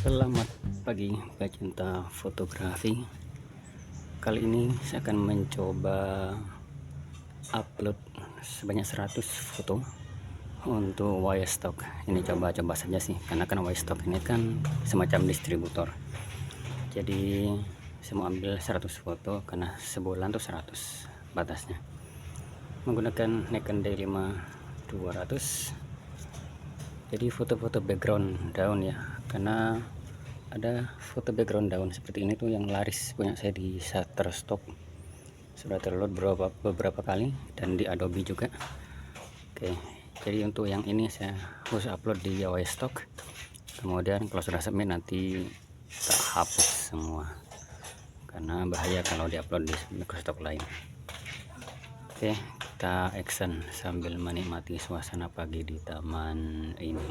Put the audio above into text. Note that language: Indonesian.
Selamat pagi pecinta fotografi. Kali ini saya akan mencoba upload sebanyak 100 foto untuk Wirestock. Ini coba-coba saja sih, karena kan Wirestock ini kan semacam distributor. Jadi saya mau ambil 100 foto karena sebulan tuh 100 batasnya. Menggunakan Nikon D5 200. Jadi foto-foto background daun ya, karena ada foto background daun seperti ini tuh yang laris punya saya di shutterstock, sudah terload beberapa kali, dan di adobe juga. Oke, jadi untuk yang ini saya harus upload di Wirestock, kemudian kalau sudah submit nanti tak hapus semua karena bahaya kalau diupload di microstock lain. Oke, kita action sambil menikmati suasana pagi di taman ini.